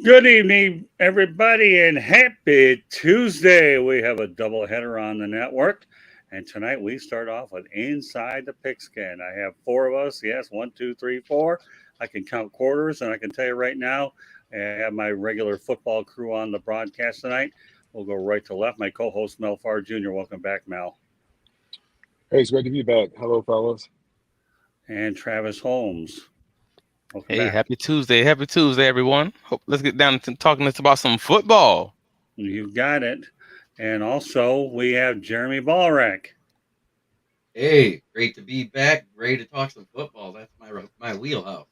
Good evening, everybody, and happy Tuesday. We have a double header on the network, and tonight we start off with Inside the Pigskin. I have four of us. Yes, one, two, three, four. I can count quarters, and I can tell you right now, I have my regular football crew on the broadcast tonight. We'll go right to left. My co-host Mel Farr Jr. Welcome back, Mel, Hey, it's great to be back. Hello, fellas. and Travis Holmes. Welcome Hey, back. happy Tuesday, everyone. Let's get down to talking about some football. You've got it. And also we have Jeremy Ballrack. Hey, great to be back. Ready to talk some football. That's my wheelhouse.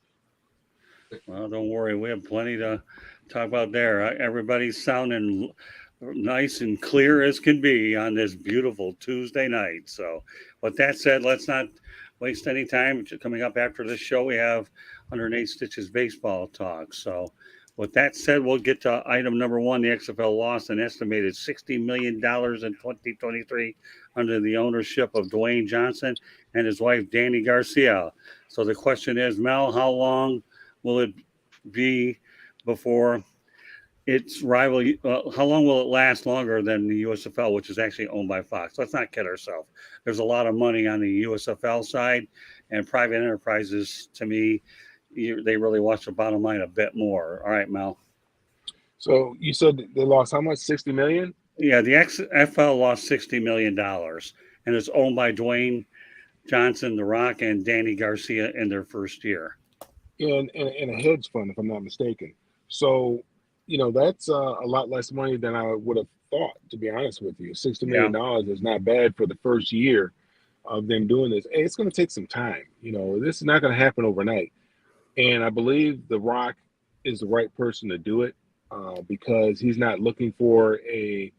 Well, don't worry, we have plenty to talk about there. Everybody's sounding nice and clear as can be on this beautiful Tuesday night. So, with that said, let's not waste any time. Coming up after this show, we have 108 Stitches baseball talk. So, with that said, we'll get to item number one. The XFL lost an estimated $60 million in 2023 under the ownership of Dwayne Johnson and his wife, Danny Garcia. So, the question is, Mel, how long will it be before its rival? How long will it last longer than the USFL, which is actually owned by Fox? Let's not kid ourselves. There's a lot of money on the USFL side, and private enterprises, to me, they really watch the bottom line a bit more. All right, Mel. So you said they lost how much? 60 million? Yeah, the XFL lost $60 million, and it's owned by Dwayne Johnson, The Rock, and Danny Garcia in their first year. In a hedge fund, if I'm not mistaken. So, that's a lot less money than I would have thought, to be honest with you. $60 Yeah, million is not bad for the first year of them doing this. Hey, it's going to take some time. This is not going to happen overnight. And I believe The Rock is the right person to do it because he's not looking for a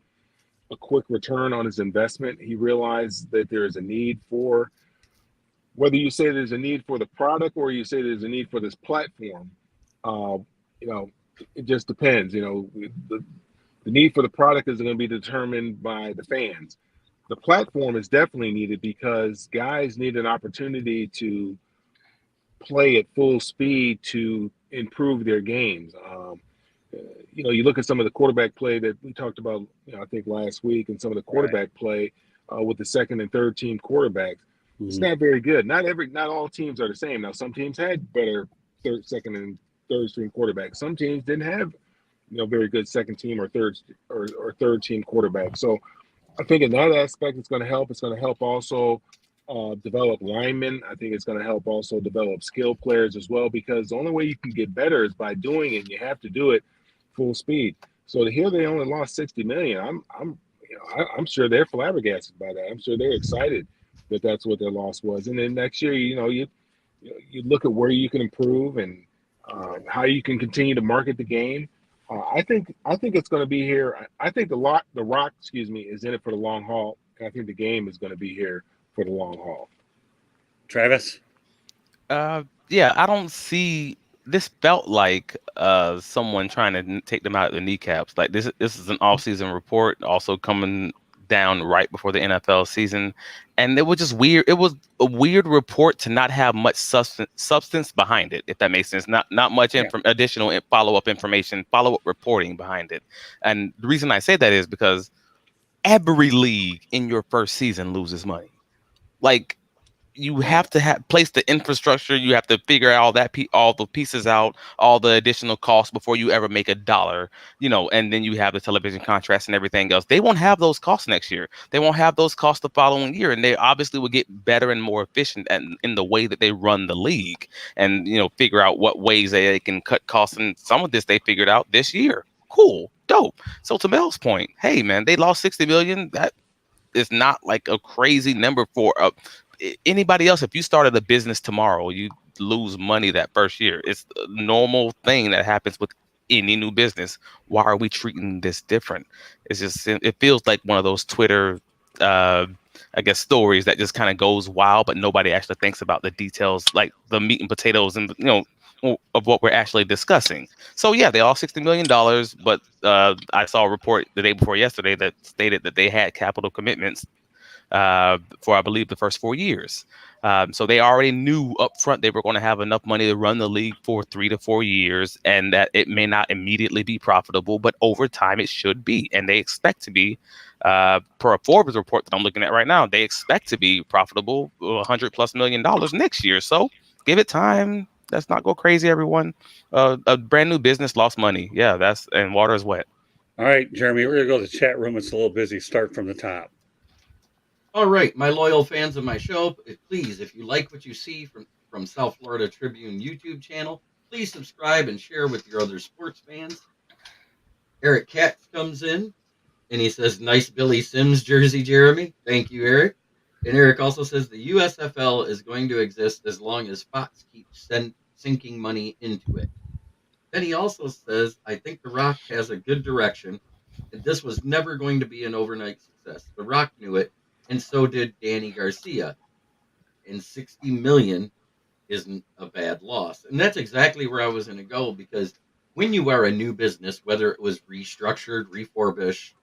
quick return on his investment. He realized that there is a need for, whether you say there's a need for the product or you say there's a need for this platform, uh, you know, it just depends. The need for the product is going to be determined by the fans. The platform is definitely needed because guys need an opportunity to play at full speed to improve their games. You look at some of the quarterback play that we talked about, I think last week, and some of the right. quarterback play with the second and third team quarterbacks. It's Mhm. not very good. Not all teams are the same. Now, some teams had better second, and third string quarterbacks. Some teams didn't have, very good second team or third team quarterbacks. So I think in that aspect, it's going to help. It's going to help also develop linemen. I think it's going to help also develop skill players as well, because the only way you can get better is by doing it. And you have to do it full speed. So to hear they only lost 60 million, I'm sure they're flabbergasted by that. I'm sure they're excited that that's what their loss was. And then next year, you look at where you can improve and how you can continue to market the game. I think it's going to be here. I think the Rock, excuse me, is in it for the long haul. And I think the game is going to be here for the long haul. Travis. Yeah, I don't see this felt like someone trying to take them out of the kneecaps. Like this is an off-season report, also coming down right before the NFL season, and it was just weird. It was a weird report to not have much substance behind it, if that makes sense. Not much Yeah. additional follow-up information, follow-up reporting behind it. And the reason I say that is because every league in your first season loses money. Like you Right. have to place the infrastructure. You have to figure out all the pieces out, all the additional costs before you ever make a dollar. And then you have the television contracts and everything else. They won't have those costs next year. They won't have those costs the following year, and they obviously will get better and more efficient in the way that they run the league, and figure out what ways they can cut costs. And some of this they figured out this year. Cool, dope. So to Mel's point, hey man, they lost 60 million. That is not like a crazy number for anybody else. If you started a business tomorrow, you lose money that first year. It's a normal thing that happens with any new business. Why are we treating this different? It feels like one of those Twitter uh I guess stories that just kind of goes wild, but nobody actually thinks about the details, like the meat and potatoes, and of what we're actually discussing. So yeah, they lost $60 million, but I saw a report the day before yesterday that stated that they had capital commitments for I believe the first 4 years. So they already knew up front they were going to have enough money to run the league for 3 to 4 years, and that it may not immediately be profitable, but over time it should be. And they expect to be, per a Forbes report that I'm looking at right now, they expect to be profitable $100+ million next year. So give it time. Let's not go crazy, everyone. A brand new business lost money. Yeah, and water is wet. All right, Jeremy, we're going to go to the chat room. It's a little busy. Start from the top. All right, my loyal fans of my show, please, if you like what you see from South Florida Tribune YouTube channel, please subscribe and share with your other sports fans. Eric Katz comes in and he says, "Nice Billy Sims jersey, Jeremy." Thank you, Eric. And Eric also says the USFL is going to exist as long as Fox keeps sinking money into it. Then he also says, "I think The Rock has a good direction, and this was never going to be an overnight success. The Rock knew it, and so did Danny Garcia. And 60 million isn't a bad loss." And that's exactly where I was going to go, because when you are a new business, whether it was restructured, refurbished,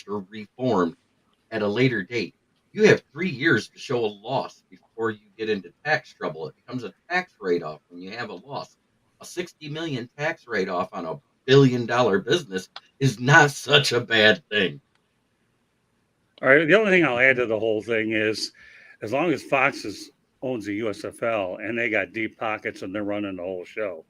or reformed at a later date, you have 3 years to show a loss before you get into tax trouble. It becomes a tax write-off when you have a loss. A 60 million tax write-off on $1 billion business is not such a bad thing. All right. The only thing I'll add to the whole thing is, as long as owns the USFL and they got deep pockets and they're running the whole show,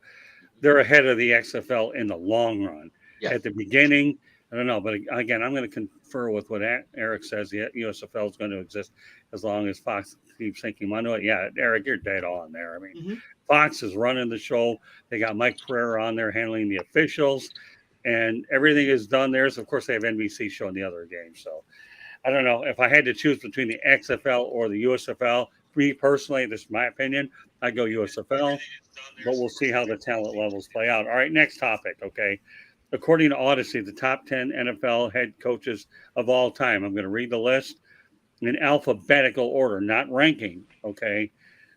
they're ahead of the XFL in the long run. Yes. At the beginning, I don't know, but again, I'm going to confer with what Eric says. The USFL is going to exist as long as Fox keeps thinking money. Yeah, Eric, you're dead on there. I mean, Fox is running the show. They got Mike Pereira on there handling the officials, and everything is done there. So of course, they have NBC showing the other games. So I don't know if I had to choose between the XFL or the USFL. For me personally, this is my opinion. I go USFL, but we'll see how the talent levels play out. All right, next topic. Okay, according to Odyssey, the top 10 NFL head coaches of all time. I'm going to read the list in alphabetical order, not ranking. Okay,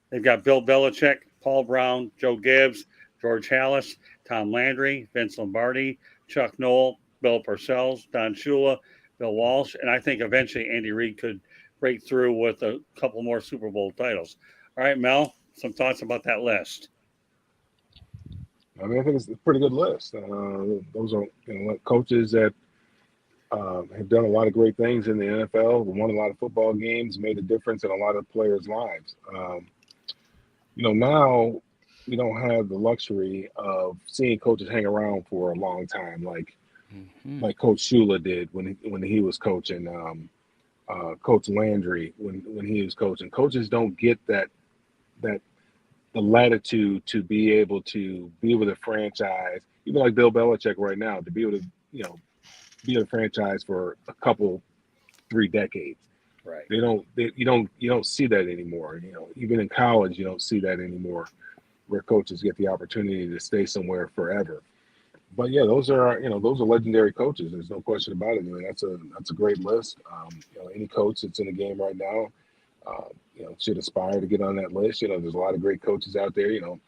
they've got Bill Belichick, Paul Brown, Joe Gibbs, George Halas, Tom Landry, Vince Lombardi, Chuck Noll, Bill Parcells, Don Shula, Bill Walsh, and I think eventually Andy Reid could break through with a couple more Super Bowl titles. All right, Mel, some thoughts about that list? I mean, I think it's a pretty good list. Those are coaches that have done a lot of great things in the NFL, won a lot of football games, made a difference in a lot of players' lives. Now we don't have the luxury of seeing coaches hang around for a long time, like Coach Shula did when he was coaching, Coach Landry when he was coaching. Coaches don't get that the latitude to be able to be with a franchise, even like Bill Belichick right now, to be able to be in a franchise for a couple 3 decades. Right. You don't see that anymore. Even in college, you don't see that anymore, where coaches get the opportunity to stay somewhere forever. But yeah, those are legendary coaches. There's no question about it. I mean, that's a great list. Any coach that's in the game right now, should aspire to get on that list. There's a lot of great coaches out there. And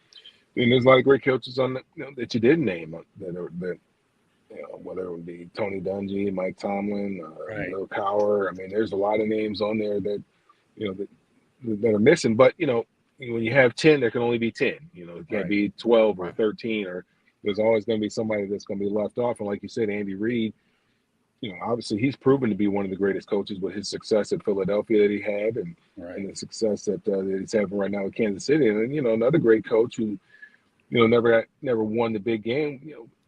there's a lot of great coaches on that you didn't name that whether it would be Tony Dungy, Mike Tomlin, Bill Cowher. I mean, there's a lot of names on there that that are missing. But when you have 10, there can only be 10. It can't be 12 or 13, or there's always going to be somebody that's going to be left off. And like you said, Andy Reid, obviously he's proven to be one of the greatest coaches with his success at Philadelphia that he had, and the success that he's having right now with Kansas City. And another great coach who never won the big game,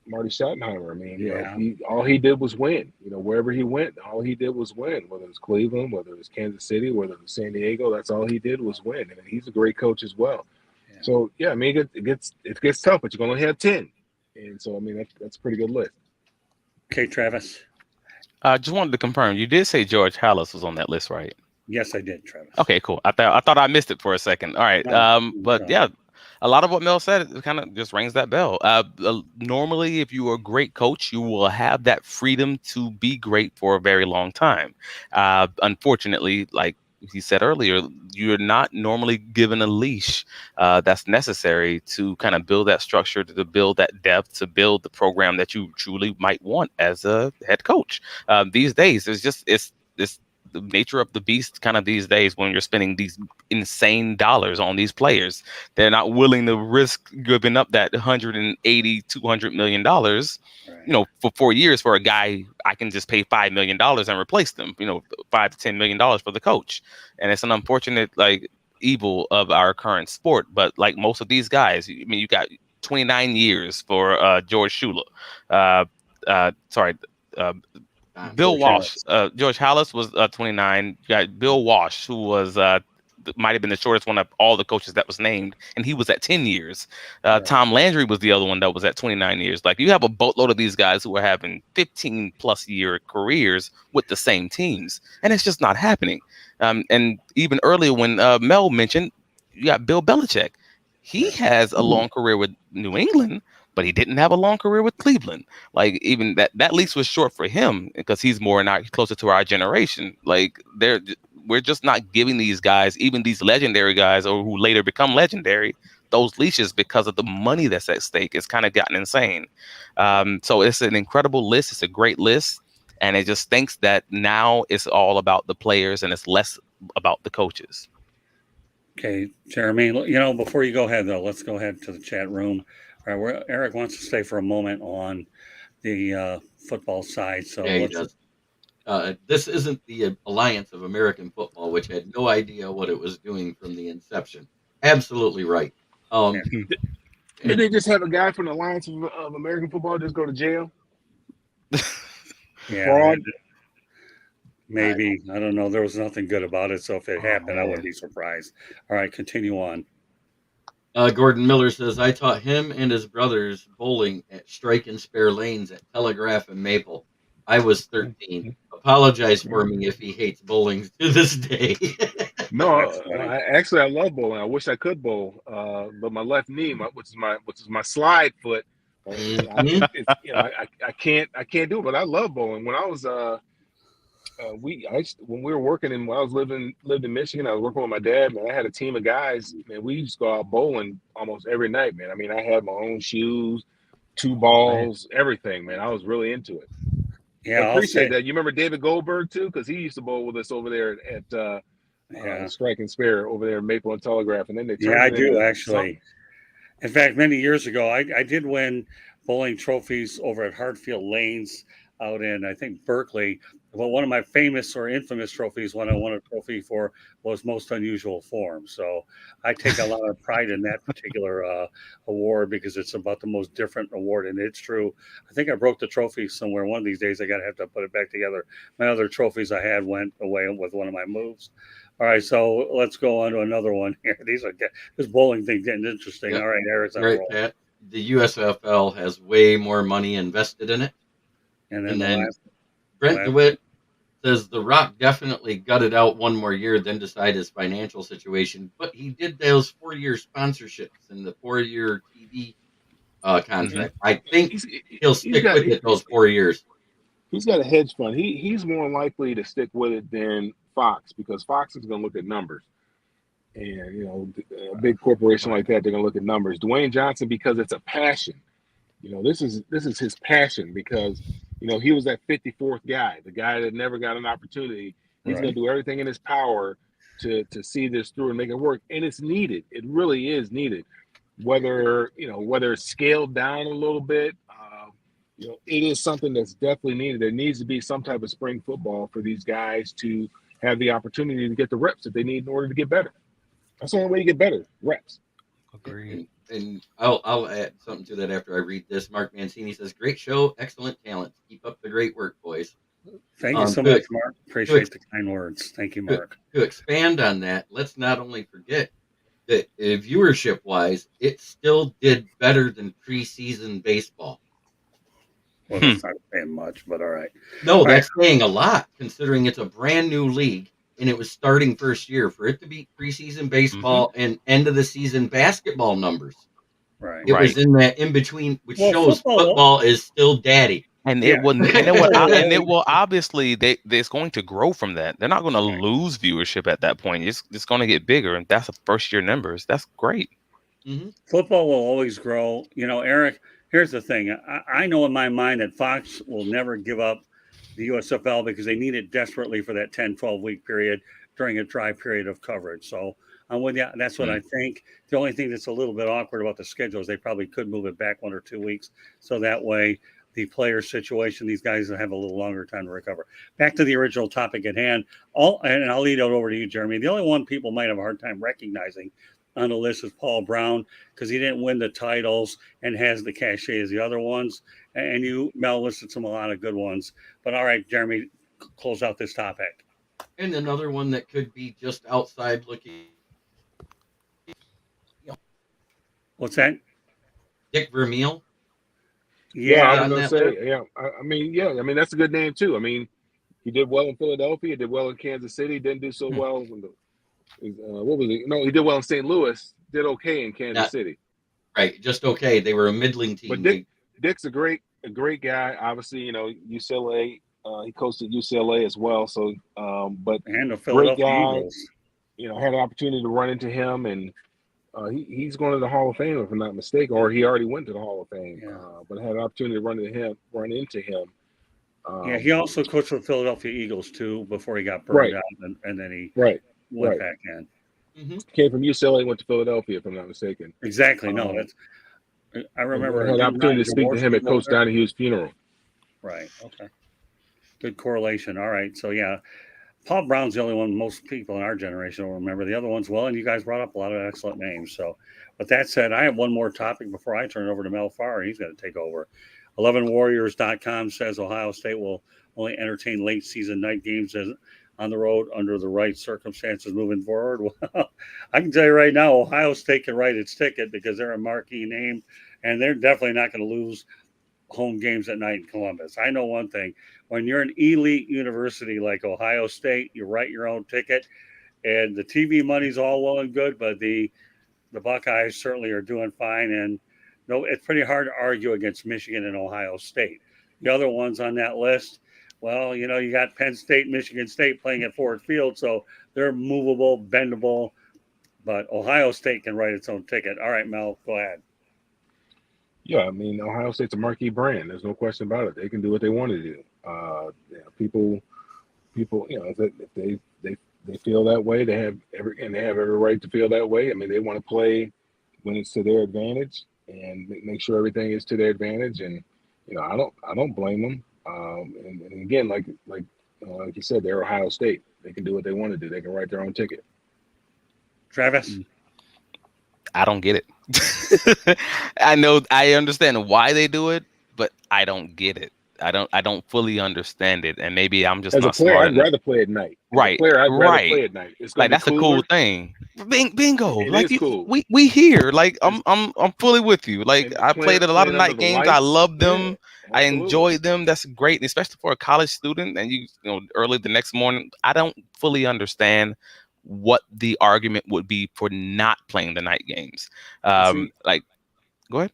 Marty Schottenheimer. I mean, all he did was win. Wherever he went, all he did was win. Whether it was Cleveland, whether it was Kansas City, whether it was San Diego, that's all he did was win. And he's a great coach as well. Yeah. So yeah, I mean, it gets tough, but you're going to have 10. And so I mean, that's a pretty good list. Okay, Travis. Just wanted to confirm, you did say George Halas was on that list, right? Yes, I did, Travis. Okay, cool. I thought I missed it for a second. All right. But yeah, a lot of what Mel said, it kind of just rings that bell. Normally, if you are a great coach, you will have that freedom to be great for a very long time. Unfortunately, like he said earlier, you're not normally given a leash that's necessary to kind of build that structure, to build that depth, to build the program that you truly might want as a head coach. These days, it's the nature of the beast kind of these days when you're spending these insane dollars on these players. They're not willing to risk giving up that 180, $200 million, Right. for 4 years for a guy I can just pay $5 million and replace them, $5 to $10 million for the coach. And it's an unfortunate, evil of our current sport. But like most of these guys, I mean, you got 29 years for George Shula. Sorry, Bill George Walsh. Harris. George Hallis was 29. You got Bill Walsh, who was might have been the shortest one of all the coaches that was named, and he was at 10 years. Right. Tom Landry was the other one that was at 29 years. Like, you have a boatload of these guys who are having 15 plus year careers with the same teams, and it's just not happening. And even earlier when Mel mentioned, you got Bill Belichick. He has a long career with New England, but he didn't have a long career with Cleveland. Like, even that lease was short for him because he's closer to our generation. Like, we're just not giving these guys, even these legendary guys or who later become legendary, those leashes because of the money that's at stake. It's kind of gotten insane. So it's an incredible list. It's a great list. And it just thinks that now it's all about the players and it's less about the coaches. Okay, Jeremy, before you go ahead, though, let's go ahead to the chat room. All right, where Eric wants to stay for a moment on the football side. So Yeah, he does. This isn't the Alliance of American Football, which had no idea what it was doing from the inception. Absolutely right. Did they just have a guy from the Alliance of American Football just go to jail? Yeah, Fraud? maybe. I don't know. There was nothing good about it. So if it happened, I man. wouldn't be surprised. All right, continue on. Gordon Miller says, I taught him and his brothers bowling at Strike and Spare Lanes at Telegraph and Maple. I was 13. Apologize for me if he hates bowling to this day. No, That's funny. I love bowling. I wish I could bowl, but my left knee, which is my slide foot, Mhm. I can't do it. But I love bowling. When I was when we were working when I lived in Michigan, I was working with my dad. Man, I had a team of guys. Man, we used to go out bowling almost every night. Man, I mean, I had my own shoes, 2 balls, everything. Man, I was really into it. Yeah, I I'll appreciate say, that. You remember David Goldberg too, because he used to bowl with us over there at yeah, Strike and Spare over there at Maple and Telegraph, and then they turned I it do into actually. something. In fact, many years ago, I did win bowling trophies over at Hartfield Lanes out in, I think, Berkeley. Well, one of my famous or infamous trophies, when I won a trophy for, was Most Unusual Form. So I take a lot of pride in that particular award because it's about the most different award. And it's true. I think I broke the trophy somewhere. One of these days, I got to have to put it back together. My other trophies I had went away with one of my moves. All right, so let's go on to another one here. This bowling thing getting interesting. Yep. All right, Eric's on a Right, roll. Pat. The USFL has way more money invested in it. And then And the then last, Brent last DeWitt says The Rock definitely gutted out one more year, then decide his financial situation. But he did those 4-year sponsorships and the 4-year TV contract. I think he'll stick with it those 4 years. He's got a hedge fund. He's more likely to stick with it than Fox, because Fox is going to look at numbers. And, a big corporation like that, they're going to look at numbers. Dwayne Johnson, because it's a passion. This is his passion, because, he was that 54th guy, the guy that never got an opportunity. He's going to do everything in his power to see this through and make it work. And it's needed. It really is needed. Whether it's scaled down a little bit, it is something that's definitely needed. There needs to be some type of spring football for these guys to have the opportunity to get the reps that they need in order to get better. That's the only way you get better, reps. Agreed. And I'll add something to that after I read this. Mark Mancini says, great show, excellent talent. Keep up the great work, boys. Thank you so much, Mark. Appreciate the kind words. Thank you, Mark. To expand on that, let's not only forget that viewership-wise, it still did better than preseason baseball. Well, that's not saying much, but all right. No, that's saying a lot, considering it's a brand new league and it was starting first year. For it to beat preseason baseball and end of the season basketball numbers, right? It was in that in between, which shows football football is still daddy. And it will obviously it's going to grow from that. They're not going to lose viewership at that point. It's going to get bigger, and that's the first year numbers. That's great. Mm-hmm. Football will always grow. Eric, here's the thing. I know in my mind that Fox will never give up the USFL because they need it desperately for that 10, 12-week period during a dry period of coverage. So I'm with you. That's what I think. The only thing that's a little bit awkward about the schedule is they probably could move it back 1 or 2 weeks. So that way, the player situation, these guys have a little longer time to recover. Back to the original topic at hand. And I'll lead it over to you, Jeremy. The only one people might have a hard time recognizing on the list is Paul Brown because he didn't win the titles and has the cachet as the other ones. And you, Mel, listed a lot of good ones. But all right, Jeremy, close out this topic. And another one that could be just outside looking. What's that? Dick Vermeil. Yeah, I Yeah, was gonna that say, list. yeah. I mean, yeah. I mean, that's a good name too. I mean, he did well in Philadelphia. Did well in Kansas City. Didn't do so well. What was it? No, he did well in St. Louis. Did okay in Kansas City. Right, just okay. They were a middling team. But Dick's a great guy. Obviously, you know, UCLA. He coached at UCLA as well. So, but and the great Philadelphia guy. Eagles. You know, had an opportunity to run into him, and he's going to the Hall of Fame if I'm not mistaken, or he already went to the Hall of Fame. Yeah. But had an opportunity to run into him. Yeah, he also coached for the Philadelphia Eagles too before he got burned out, and then he went back in. Mm-hmm. Came from UCLA, went to Philadelphia, if I'm not mistaken. Exactly. No, that's. I remember. I had an opportunity to speak to him at Coach Donahue's funeral. Right. Okay. Good correlation. All right. So yeah, Paul Brown's the only one most people in our generation will remember. The other ones, well, and you guys brought up a lot of excellent names. So, with that said, I have one more topic before I turn it over to Mel Farr. He's going to take over. 11warriors.com says Ohio State will only entertain late season night games on the road under the right circumstances moving forward. Well, I can tell you right now, Ohio State can write its ticket because they're a marquee name, and they're definitely not going to lose home games at night in Columbus. I know one thing. When you're an elite university like Ohio State, you write your own ticket, and the TV money's all well and good, but the Buckeyes certainly are doing fine, and no, it's pretty hard to argue against Michigan and Ohio State. The other ones on that list, well, you know, you got Penn State, Michigan State playing at Ford Field, so they're movable, bendable, but Ohio State can write its own ticket. All right, Mel, go ahead. Yeah, I mean, Ohio State's a marquee brand. There's no question about it. They can do what they want to do. People, you know, if they feel that way, they have every right to feel that way. I mean, they want to play when it's to their advantage and make sure everything is to their advantage. And you know, I don't blame them. And again, like you said, they're Ohio State. They can do what they want to do. They can write their own ticket. Travis? I don't get it. I understand why they do it, but I don't get it. I don't fully understand it, and maybe I'm just as not a player. smart I'd enough. rather play at night. Right, I'd rather right. play at night. It's Like that's a cool thing. Bingo. It like is cool. We here. Like I'm fully with you. Like I played at a lot of night games. I love them. Yeah, I enjoyed them. That's great, especially for a college student. And you know, early the next morning. I don't fully understand what the argument would be for not playing the night games. Like, go ahead.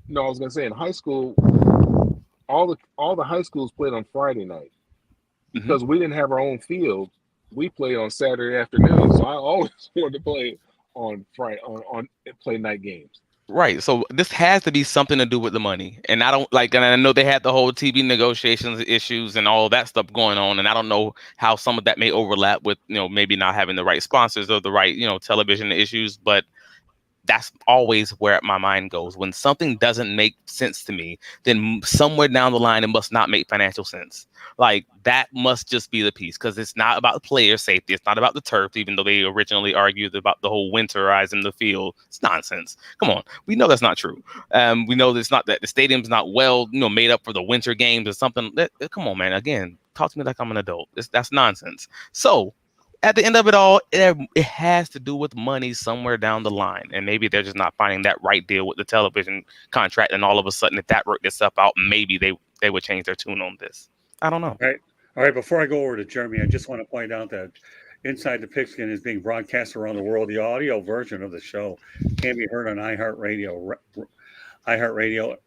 No, I was gonna say in high school, all the high schools played on Friday night because we didn't have our own field. We played on Saturday afternoon, so I always wanted to play on Friday on play night games. Right. So this has to be something to do with the money. And I don't like, and I know they had the whole TV negotiations issues and all that stuff going on. And I don't know how some of that may overlap with, you know, maybe not having the right sponsors or the right, you know, television issues. But that's always where my mind goes. When something doesn't make sense to me, then somewhere down the line, it must not make financial sense. Like that must just be the piece, because it's not about the player safety. It's not about the turf, even though they originally argued about the whole winterizing the field. It's nonsense. Come on. We know that's not true. We know that it's not that the stadium's not well, you know, made up for the winter games or something. Come on, man. Again, talk to me like I'm an adult. That's nonsense. So at the end of it all, it has to do with money somewhere down the line. And maybe they're just not finding that right deal with the television contract. And all of a sudden, if that worked itself out, maybe they would change their tune on this. I don't know. All right. Before I go over to Jeremy, I just want to point out that Inside the Pigskin is being broadcast around the world. The audio version of the show can be heard on iHeartRadio,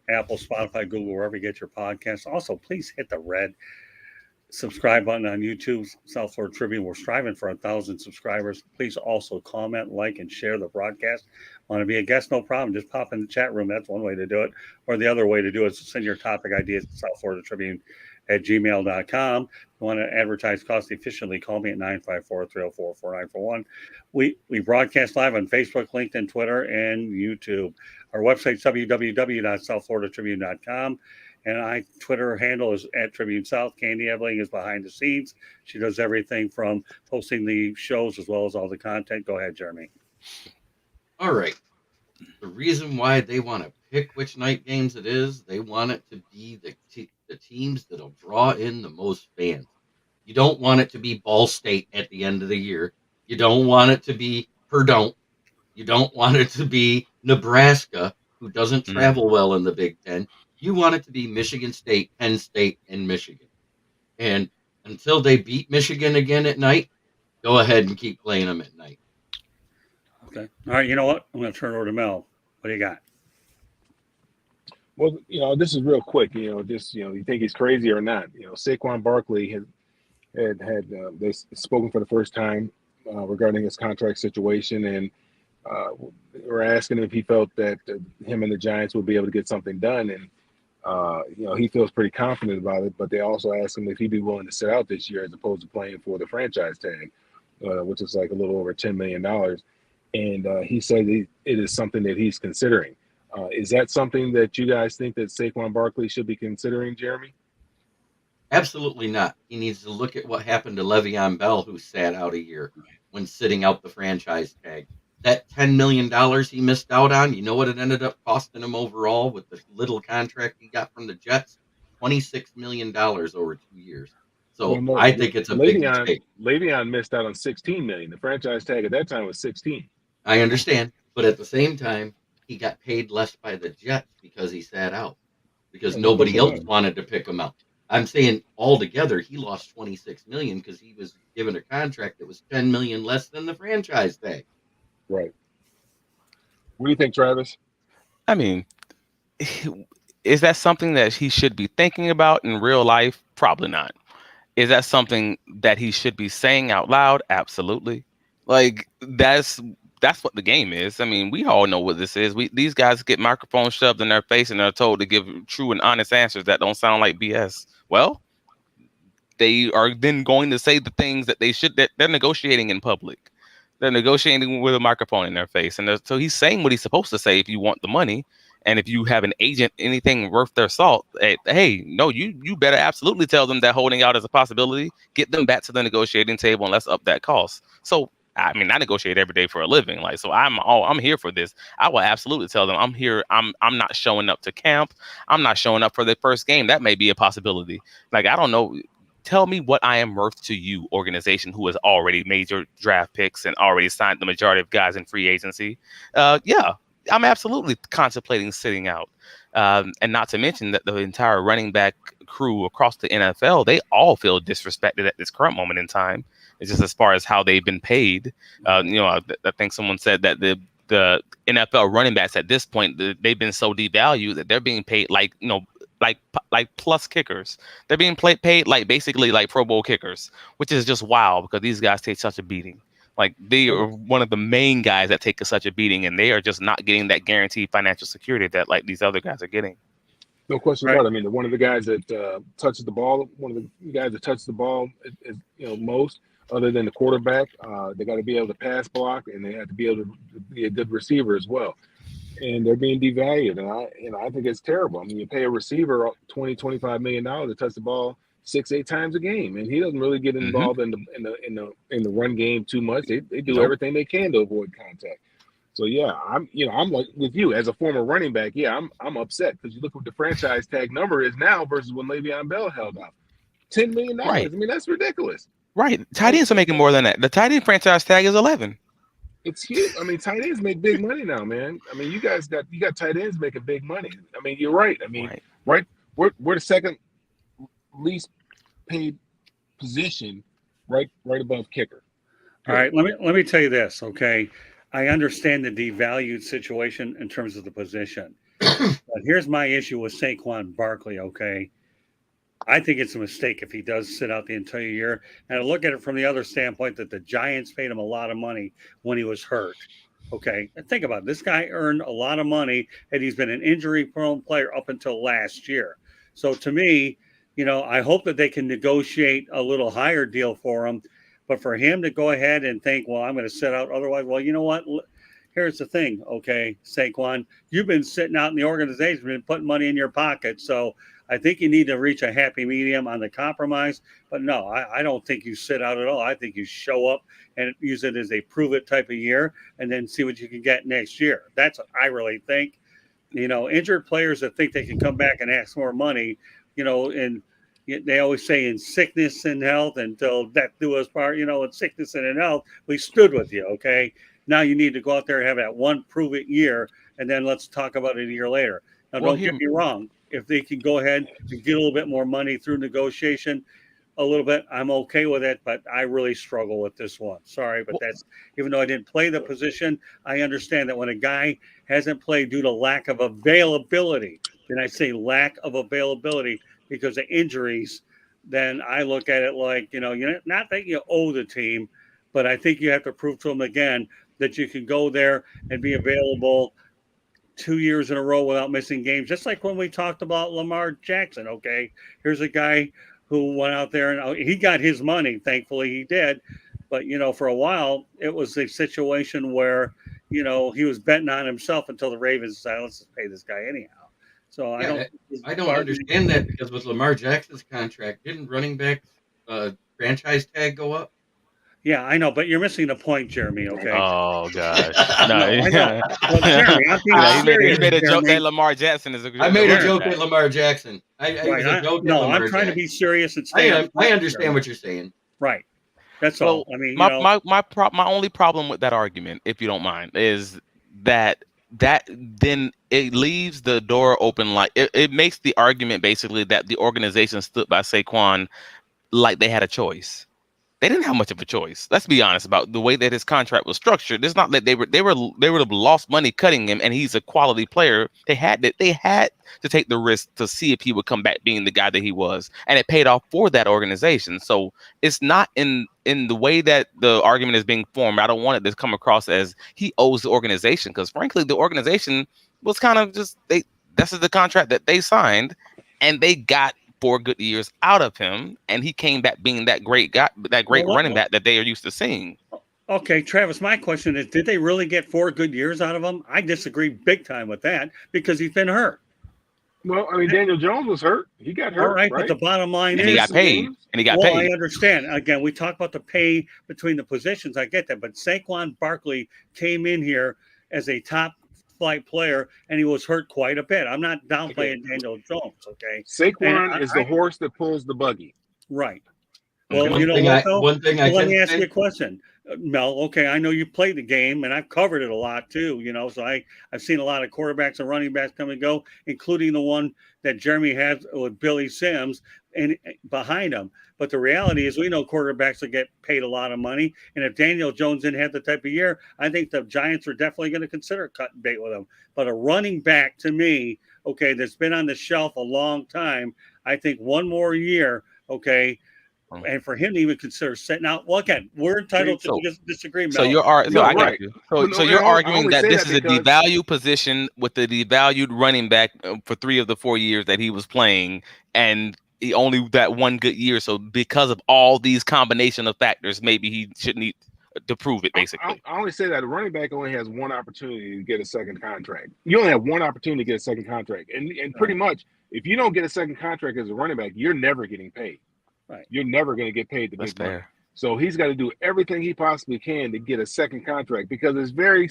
Apple, Spotify, Google, wherever you get your podcasts. Also, please hit the red subscribe button on YouTube, South Florida Tribune. We're striving for 1,000 subscribers. Please also comment, like, and share the broadcast. Want to be a guest? No problem. Just pop in the chat room. That's one way to do it. Or the other way to do it is to send your topic ideas to South Florida Tribune at gmail.com. If you want to advertise cost efficiently, call me at 954-304-4941. We broadcast live on Facebook, LinkedIn, Twitter, and YouTube. Our website's www.southfloridatribune.com. And my Twitter handle is at Tribune South. Candy Ebling is behind the scenes. She does everything from posting the shows as well as all the content. Go ahead, Jeremy. All right. The reason why they want to pick which night games it is, they want it to be the teams that'll draw in the most fans. You don't want it to be Ball State at the end of the year. You don't want it to be Purdue. You don't want it to be Nebraska, who doesn't travel well in the Big Ten. You want it to be Michigan State, Penn State, and Michigan. And until they beat Michigan again at night, go ahead and keep playing them at night. Okay. All right. You know what? I'm going to turn it over to Mel. What do you got? Well, this is real quick. You think he's crazy or not? Saquon Barkley had they spoken for the first time regarding his contract situation, and we're asking him if he felt that him and the Giants would be able to get something done, and he feels pretty confident about it. But they also asked him if he'd be willing to sit out this year as opposed to playing for the franchise tag, which is like a little over $10 million. And he said it is something that he's considering. Is that something that you guys think that Saquon Barkley should be considering, Jeremy? Absolutely not. He needs to look at what happened to Le'Veon Bell, who sat out a year when sitting out the franchise tag. That $10 million he missed out on, you know what it ended up costing him overall with the little contract he got from the Jets? $26 million over 2 years. So no, I think it's a big mistake. Le'Veon missed out on $16 million. The franchise tag at that time was $16. I understand, but at the same time, he got paid less by the Jets because he sat out, because nobody else wanted to pick him out. I'm saying altogether, he lost $26 million because he was given a contract that was $10 million less than the franchise tag. Right. What do you think, Travis? I mean, is that something that he should be thinking about in real life? Probably not. Is that something that he should be saying out loud? Absolutely. Like, that's what the game is. I mean, we all know what this is. These guys get microphones shoved in their face and they're told to give true and honest answers that don't sound like BS. Well, they are then going to say the things that they're negotiating in public. They're negotiating with a microphone in their face. And so he's saying what he's supposed to say if you want the money. And if you have an agent, anything worth their salt, hey, no, you better absolutely tell them that holding out is a possibility. Get them back to the negotiating table and let's up that cost. So, I mean, I negotiate every day for a living. Like, so I'm here for this. I will absolutely tell them I'm here. I'm not showing up to camp. I'm not showing up for the first game. That may be a possibility. Like, I don't know. Tell me what I am worth to you, organization who has already made your draft picks and already signed the majority of guys in free agency. Yeah, I'm absolutely contemplating sitting out. And not to mention that the entire running back crew across the NFL, they all feel disrespected at this current moment in time. It's just as far as how they've been paid. I think someone said that the NFL running backs at this point, they've been so devalued that they're being paid like plus kickers. They're being paid like basically like Pro Bowl kickers, which is just wild because these guys take such a beating. Like, they are one of the main guys that take such a beating, and they are just not getting that guaranteed financial security that like these other guys are getting. No question about it. I mean, one of the guys that touches the ball, is most, other than the quarterback, they got to be able to pass block, and they have to be able to be a good receiver as well. And they're being devalued, and I think it's terrible. I mean, you pay a receiver $20-25 million to touch the ball 6-8 times a game, and he doesn't really get involved in the run game too much. They do everything they can to avoid contact. So yeah, I'm like with you as a former running back. Yeah, I'm upset because you look what the franchise tag number is now versus when Le'Veon Bell held out, $10 million. Right. I mean, that's ridiculous. Right, tight ends are making more than that. The tight end franchise tag is 11. It's huge. I mean, tight ends make big money now, man. I mean, you got tight ends making big money. I mean, you're right. I mean, right. We're the second least paid position, right above kicker. All right, let me tell you this, okay? I understand the devalued situation in terms of the position. But here's my issue with Saquon Barkley, okay? I think it's a mistake if he does sit out the entire year. And I look at it from the other standpoint that the Giants paid him a lot of money when he was hurt. Okay, and think about it. This guy earned a lot of money, and he's been an injury-prone player up until last year. So to me, I hope that they can negotiate a little higher deal for him. But for him to go ahead and think, well, I'm going to sit out otherwise, well, you know what? Here's the thing, okay, Saquon, you've been sitting out in the organization, been putting money in your pocket, so I think you need to reach a happy medium on the compromise. But no, I don't think you sit out at all. I think you show up and use it as a prove it type of year and then see what you can get next year. That's what I really think. Injured players that think they can come back and ask more money, and they always say in sickness and health until death do us part, in sickness and in health, we stood with you, okay? Now you need to go out there and have that one prove it year, and then let's talk about it a year later. Now, don't get me wrong. If they can go ahead and get a little bit more money through negotiation, a little bit, I'm okay with it, but I really struggle with this one. Sorry, but that's, even though I didn't play the position, I understand that when a guy hasn't played due to lack of availability, and I say lack of availability because of injuries, then I look at it like, not that you owe the team, but I think you have to prove to them again that you can go there and be available 2 years in a row without missing games. Just like when we talked about Lamar Jackson, okay? Here's a guy who went out there and he got his money. Thankfully, he did. But, for a while, it was a situation where, he was betting on himself until the Ravens decided, let's just pay this guy anyhow. So I don't understand that because with Lamar Jackson's contract, didn't running back franchise tag go up? Yeah, I know, but you're missing the point, Jeremy, okay? Oh, gosh. No, I know. Well, Jeremy, I'm being serious, he made a joke Jeremy. that Lamar Jackson is a good I made a joke at Lamar Jackson. I'm trying to be serious and stay I understand what you're saying. Right. That's all. I mean, my only problem with that argument, if you don't mind, is that then it leaves the door open. Like it makes the argument basically that the organization stood by Saquon like they had a choice. They didn't have much of a choice. Let's be honest about the way that his contract was structured. It's not that they would have lost money cutting him, and he's a quality player. They had to take the risk to see if he would come back being the guy that he was, and it paid off for that organization. So it's not in the way that the argument is being formed. I don't want it to come across as he owes the organization, because frankly, the organization was kind of just this is the contract that they signed, and they got 4 good years out of him, and he came back being that great guy, that great running back that they are used to seeing. Okay, Travis, my question is, did they really get 4 good years out of him? I disagree big time with that because he's been hurt. Well, I mean, Daniel Jones was hurt. He got hurt. All right, but the bottom line is he got paid. And he got paid. I understand. Again, we talk about the pay between the positions. I get that. But Saquon Barkley came in here as a top flight player, and he was hurt quite a bit. I'm not downplaying Daniel Jones, okay? Saquon is the horse that pulls the buggy. Right. Well, let me ask you a question. Mel, okay, I know you played the game, and I've covered it a lot too, so I've seen a lot of quarterbacks and running backs come and go, including the one that Jeremy has with Billy Sims and behind him. But the reality is we know quarterbacks will get paid a lot of money, and if Daniel Jones didn't have the type of year, I think the Giants are definitely going to consider cutting bait with him. But a running back, to me, okay, that's been on the shelf a long time, I think one more year, okay, and for him to even consider setting out, well, again, we're entitled to disagree. Mel. So you're I got you. So you're arguing that this is a devalued position with the devalued running back for 3 of the 4 years that he was playing, and he only that 1 good year. So because of all these combination of factors, maybe he shouldn't need to prove it. Basically, I only say that a running back only has one opportunity to get a second contract. You only have one opportunity to get a second contract, and pretty much if you don't get a second contract as a running back, you're never getting paid. Right. You're never going to get paid the big money. So he's got to do everything he possibly can to get a second contract, because it's very,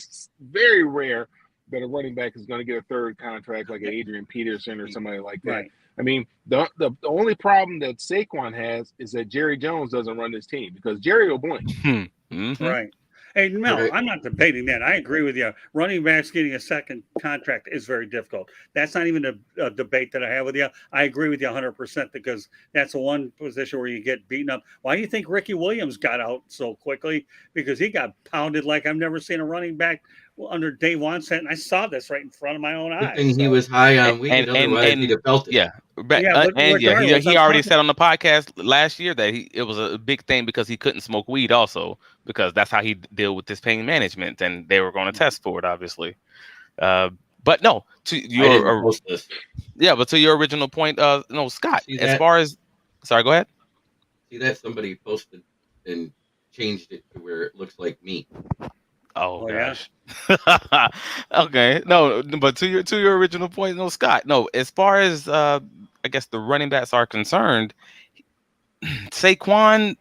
very rare that a running back is going to get a third contract like Adrian Peterson or somebody like that. Right. I mean, the only problem that Saquon has is that Jerry Jones doesn't run this team, because Jerry will blink. Mm-hmm. Right. Hey, Mel, I'm not debating that. I agree with you. Running backs getting a second contract is very difficult. That's not even a debate that I have with you. I agree with you 100% because that's the one position where you get beaten up. Why do you think Ricky Williams got out so quickly? Because he got pounded like I've never seen a running back under Dave Wannstedt, and I saw this right in front of my own eyes. He was high on weed, otherwise he'd have felt it. Yeah, But, Yeah, but and yeah, regardless, he I'm already talking. said on the podcast last year that it was a big thing because he couldn't smoke weed also, because that's how he deal with his pain management, and they were going to test for it, obviously. Uh, but no, to I didn't your post this. yeah, but to your original point, no, Scott, See as that? far as, sorry, go ahead. See that? Somebody posted and changed it to where it looks like me. Oh Oh yeah. gosh. Okay. No, but to your original point, no, Scott. No, as far as I guess the running backs are concerned, Saquon,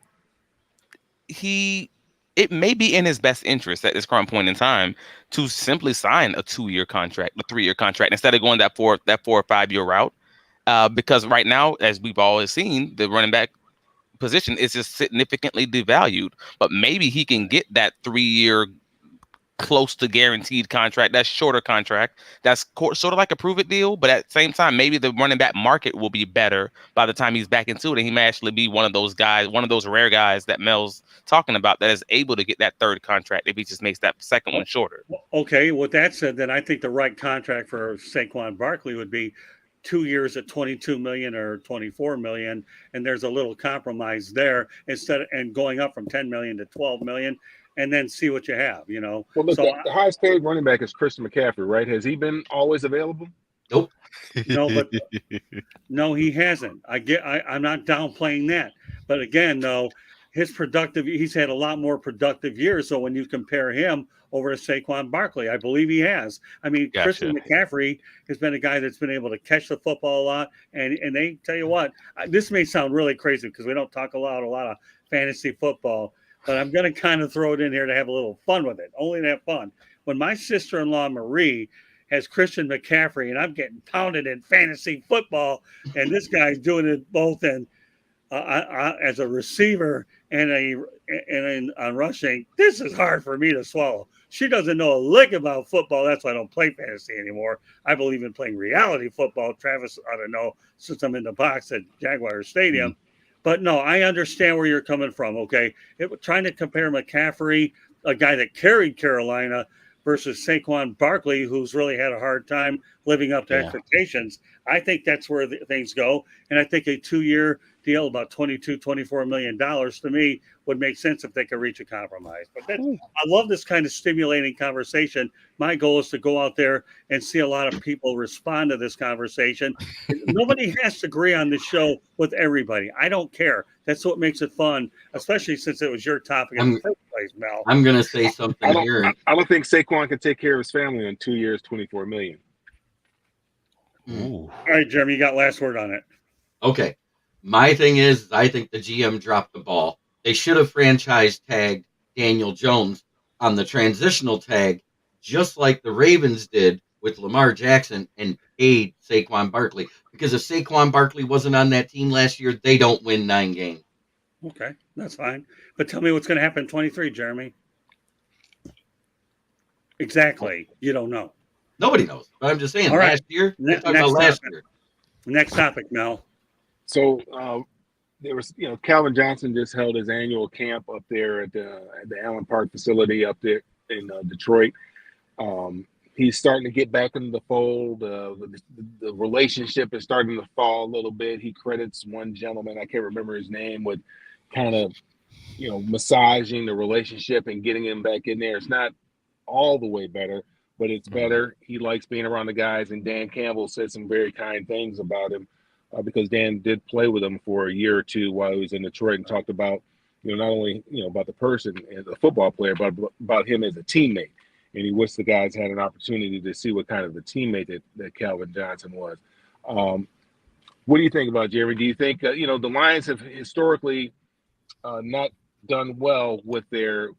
he it may be in his best interest at this current point in time to simply sign a 2-year contract, a 3-year contract, instead of going that 4 or 5 year route. Because right now, as we've always seen, the running back position is just significantly devalued. But maybe he can get that 3-year close to guaranteed contract, that's shorter contract, that's sort of like a prove it deal, but at the same time, maybe the running back market will be better by the time he's back into it, and he may actually be one of those guys, one of those rare guys that Mel's talking about, that is able to get that third contract if he just makes that second one shorter. Okay, with that said, then I think the right contract for Saquon Barkley would be 2 years at 22 million or 24 million, and there's a little compromise there instead and going up from 10 million to 12 million, and then see what you have. Well, look, So the highest paid running back is Christian McCaffrey, right? Has he been always available? Nope. no, but no, he hasn't. I'm not downplaying that, but again, though, he's had a lot more productive years. So when you compare him over to Saquon Barkley, I believe he has. I mean, Gotcha. Christian McCaffrey has been a guy that's been able to catch the football a lot, and they tell you what, this may sound really crazy because we don't talk a lot of fantasy football, but I'm going to kind of throw it in here to have a little fun with it, only to have fun. When my sister-in-law Marie has Christian McCaffrey, and I'm getting pounded in fantasy football, and this guy's doing it both as a receiver and on rushing. This is hard for me to swallow. She doesn't know a lick about football. That's why I don't play fantasy anymore. I believe in playing reality football. Travis ought to know since I'm in the box at Jaguar Stadium. But no, I understand where you're coming from. Okay, trying to compare McCaffrey, a guy that carried Carolina, versus Saquon Barkley, who's really had a hard time living up to expectations. I think that's where things go. And I think a 2-year deal, about $22-24 million to me, would make sense if they could reach a compromise. But I love this kind of stimulating conversation. My goal is to go out there and see a lot of people respond to this conversation. Nobody has to agree on the show with everybody. I don't care. That's what makes it fun, especially since it was your topic in the first place, Mel. I'm gonna say something I don't. here. I don't think Saquon can take care of his family in 2 years, 24 million. All right, Jeremy, you got last word on it. Okay. My thing is, I think the GM dropped the ball. They should have franchise tagged Daniel Jones on the transitional tag, just like the Ravens did with Lamar Jackson, and paid Saquon Barkley. Because if Saquon Barkley wasn't on that team last year, they don't win 9 games. Okay, that's fine. But tell me what's going to happen in 23, Jeremy. Exactly. You don't know. Nobody knows. But I'm just saying, All right. last year, Next about last year. Next topic, Mel. So there was, Calvin Johnson just held his annual camp up there at the Allen Park facility up there in Detroit. He's starting to get back into the fold. The relationship is starting to fall a little bit. He credits one gentleman, I can't remember his name, with kind of, massaging the relationship and getting him back in there. It's not all the way better, but it's better. He likes being around the guys, and Dan Campbell said some very kind things about him because Dan did play with him for a year or two while he was in Detroit, and talked about, not only, about the person as a football player, but about him as a teammate. And he wished the guys had an opportunity to see what kind of a teammate that Calvin Johnson was. What do you think about Jeremy? Do you think, the Lions have historically not done well with their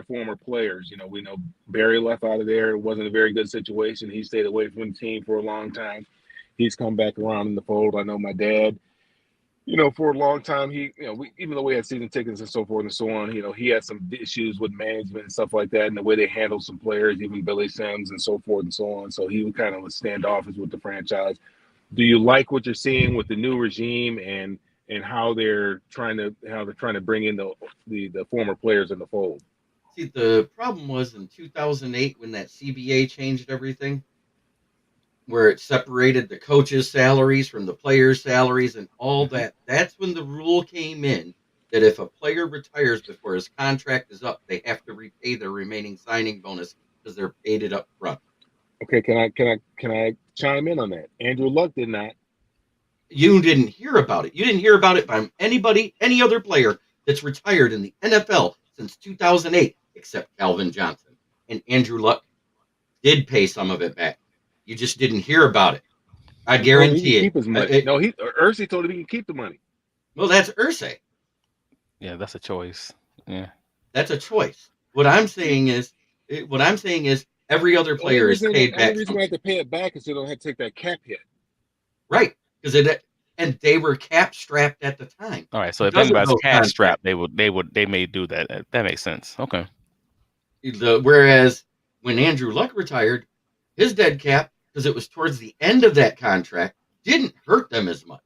former players? We know Barry left out of there. It wasn't a very good situation. He stayed away from the team for a long time. He's come back around in the fold. I know my dad, for a long time, he, even though we had season tickets and so forth and so on, he had some issues with management and stuff like that, and the way they handled some players, even Billy Sims and so forth and so on. So he kind of was standoffish with the franchise. Do you like what you're seeing with the new regime and how they're trying to bring in the former players in the fold? See, the problem was in 2008 when that CBA changed everything. where it separated the coaches' salaries from the players' salaries and all that. That's when the rule came in that if a player retires before his contract is up, they have to repay their remaining signing bonus because they're paid it up front. Okay, can I chime in on that? Andrew Luck did not. You didn't hear about it. You didn't hear about it by anybody, any other player that's retired in the NFL since 2008, except Calvin Johnson. And Andrew Luck did pay some of it back. You just didn't hear about it. I He told him he guarantee can it. keep his money. No, Ursay told him he can keep the money. Well, that's Ursay. Yeah, that's a choice. Yeah. That's a choice. What I'm saying is every other The only player is reason paid the only back reason we something. have to pay it back is so they don't have to take that cap hit. Right. And they were cap strapped at the time. All right. So if Because of anybody's those cash contracts. strapped, they may do that. That makes sense. Okay. Whereas when Andrew Luck retired, his dead cap, because it was towards the end of that contract, didn't hurt them as much.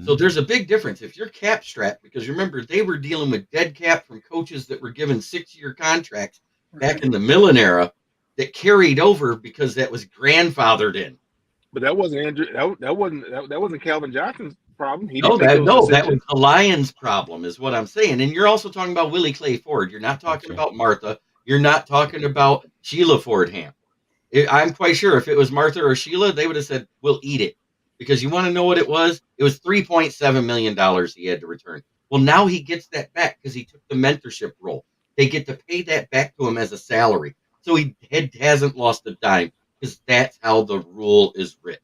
So there's a big difference. If you're cap strapped, because remember, they were dealing with dead cap from coaches that were given 6-year contracts back in the Millen era that carried over because that was grandfathered in. But that wasn't Andrew. That wasn't Calvin Johnson's problem. He No, didn't make those that was decisions. the Lions' problem, is what I'm saying. And you're also talking about Willie Clay Ford. You're not talking Gotcha. about Martha. You're not talking about Sheila Fordham. I'm quite sure if it was Martha or Sheila, they would have said, "We'll eat it." Because you want to know what it was? It was $3.7 million he had to return. Well, now he gets that back because he took the mentorship role. They get to pay that back to him as a salary. So he hasn't lost a dime because that's how the rule is written.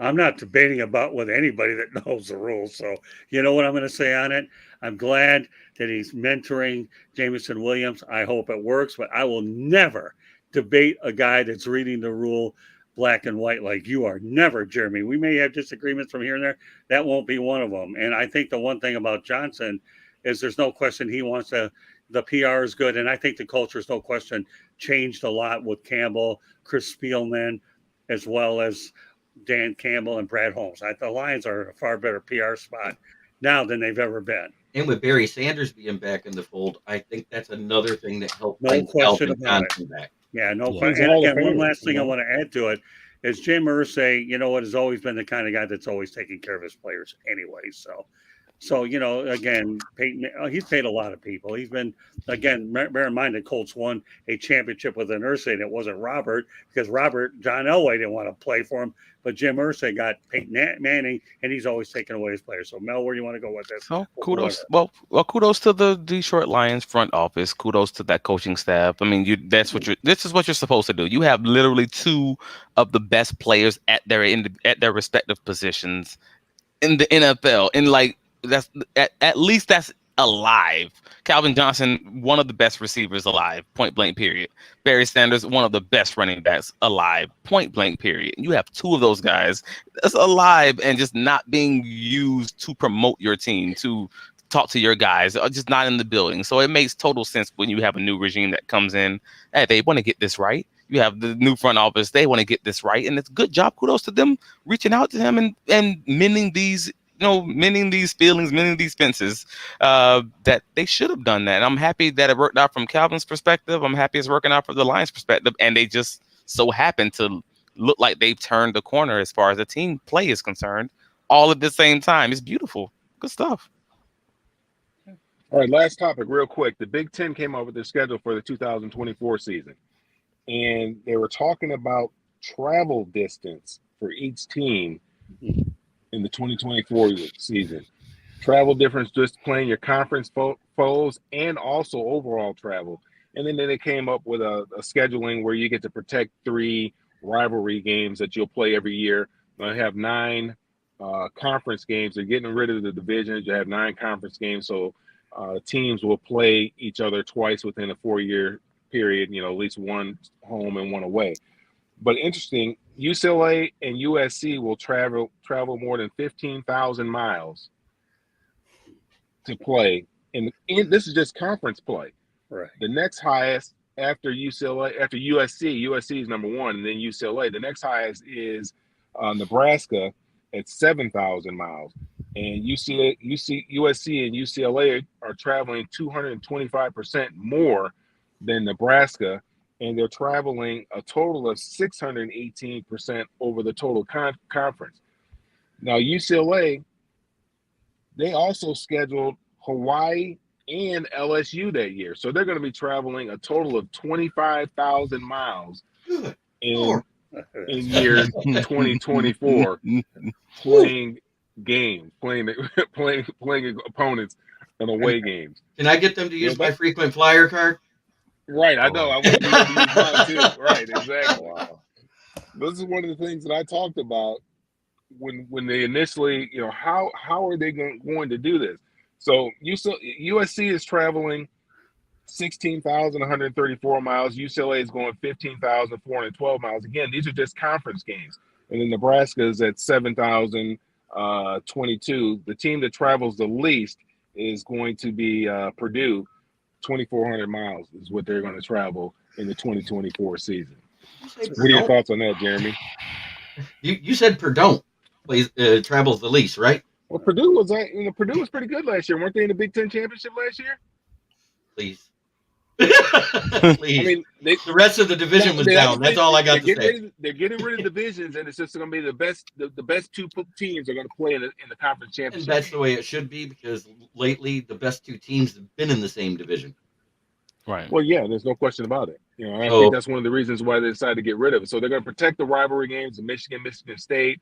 I'm not debating about with anybody that knows the rules. So, you know what I'm going to say on it? I'm glad that he's mentoring Jameson Williams. I hope it works, but I will never debate a guy that's reading the rule black and white like you are. Never, Jeremy. We may have disagreements from here and there. That won't be one of them. And I think the one thing about Johnson is there's no question he wants to. The PR is good, and I think the culture is no question changed a lot with Campbell, Chris Spielman, as well as Dan Campbell and Brad Holmes. The Lions are a far better PR spot now than they've ever been. And with Barry Sanders being back in the fold, I think that's another thing that helped No bring question Calvin about Johnson back. Yeah, no Yeah. question. He's a And Hall of again, one Famer, last thing you I know? want to add to it is Jim Irsay, you know what, has always been the kind of guy that's always taking care of his players anyway. So you know, again, he's paid a lot of people. He's been, again, bear in mind the Colts won a championship with an Irsay, and it wasn't Robert because John Elway didn't want to play for him, but Jim Irsay got Peyton Manning, and he's always taken away his players. So Mel, where do you want to go with this? So kudos. Well, kudos to the Detroit Lions front office. Kudos to that coaching staff. I mean, this is what you're supposed to do. You have literally two of the best players at their respective positions in the NFL, and like that's at least that's alive. Calvin Johnson, one of the best receivers alive, point blank period. Barry Sanders, one of the best running backs alive, point blank period. You have two of those guys that's alive and just not being used to promote your team, to talk to your guys, or just not in the building. So it makes total sense when you have a new regime that comes in. Hey, they want to get this right. You have the new front office, they want to get this right, and it's good job. Kudos to them reaching out to him and mending these feelings, mending these fences, that they should have done that. And I'm happy that it worked out from Calvin's perspective. I'm happy it's working out from the Lions' perspective. And they just so happen to look like they've turned the corner as far as the team play is concerned, all at the same time. It's beautiful. Good stuff. All right, last topic, real quick. The Big Ten came up with their schedule for the 2024 season, and they were talking about travel distance for each team in the 2024 season. Travel difference just playing your conference foes and also overall travel. And then they came up with a scheduling where you get to protect 3 rivalry games that you'll play every year. I have 9 conference games. They're getting rid of the divisions. You have 9 conference games, so teams will play each other twice within a 4-year period, you know, at least one home and one away. But interesting, UCLA and USC will travel more than 15,000 miles to play. And this is just conference play. Right. The next highest after USC is number 1, and then UCLA. The next highest is Nebraska at 7,000 miles. And USC and UCLA are traveling 225% more than Nebraska and they're traveling a total of 618% over the total conference. Now, UCLA, they also scheduled Hawaii and LSU that year. So they're going to be traveling a total of 25,000 miles Good in Lord. year 2024 playing games, playing opponents in away games. Can I get them to Yeah, use my frequent flyer card? Right, I know. I want to be able to use mine too. Right, Oh, exactly. wow. This is one of the things that I talked about when they initially, how are they going to do this? So USC is traveling 16,134 miles. UCLA is going 15,412 miles. Again, these are just conference games. And then Nebraska is at 7,022. The team that travels the least is going to be Purdue. 2,400 miles is what they're going to travel in the 2024 season. What are your thoughts on that, Jeremy? You said Purdue plays travels the least, right? Well, Purdue was pretty good last year. Weren't they in the Big Ten championship last year? Please. I Please. mean, The rest of the division was down. That's all I got to say. They're getting rid of divisions, and it's just going to be the best. The best two teams are going to play in the conference And championship. that's the way it should be, because lately the best two teams have been in the same division. Right. Well, yeah, there's no question about it. I So- think that's one of the reasons why they decided to get rid of it. So they're going to protect the rivalry games: Michigan State,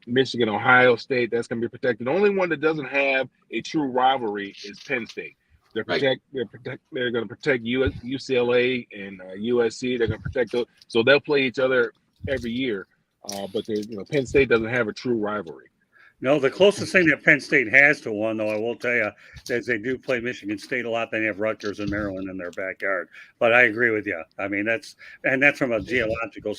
Michigan, Ohio State. That's going to be protected. The only one that doesn't have a true rivalry is Penn State. They're going to protect UCLA and USC. They're going to protect those, so they'll play each other every year. But Penn State doesn't have a true rivalry. No, the closest thing that Penn State has to one, though, I will tell you, is they do play Michigan State a lot. They have Rutgers and Maryland in their backyard. But I agree with you. I mean, that's from a geographical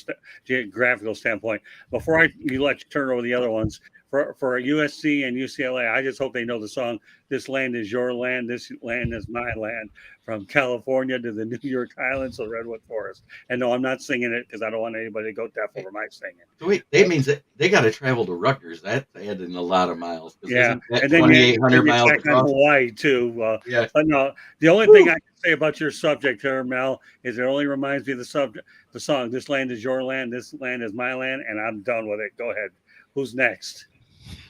standpoint. Before you let you turn over the other ones, for USC and UCLA, I just hope they know the song "This Land Is Your Land, This Land Is My Land," from California to the New York Highlands of Redwood Forest. And no, I'm not singing it because I don't want anybody to go deaf over my singing. So wait, that means that they got to travel to Rutgers. That's adding a lot of miles. Yeah, and then 2,800 miles check on Hawaii too. Yeah. But no, the only thing I can say about your subject here, Mel, is it only reminds me of the song "This Land Is Your Land, This Land Is My Land," and I'm done with it. Go ahead. Who's next?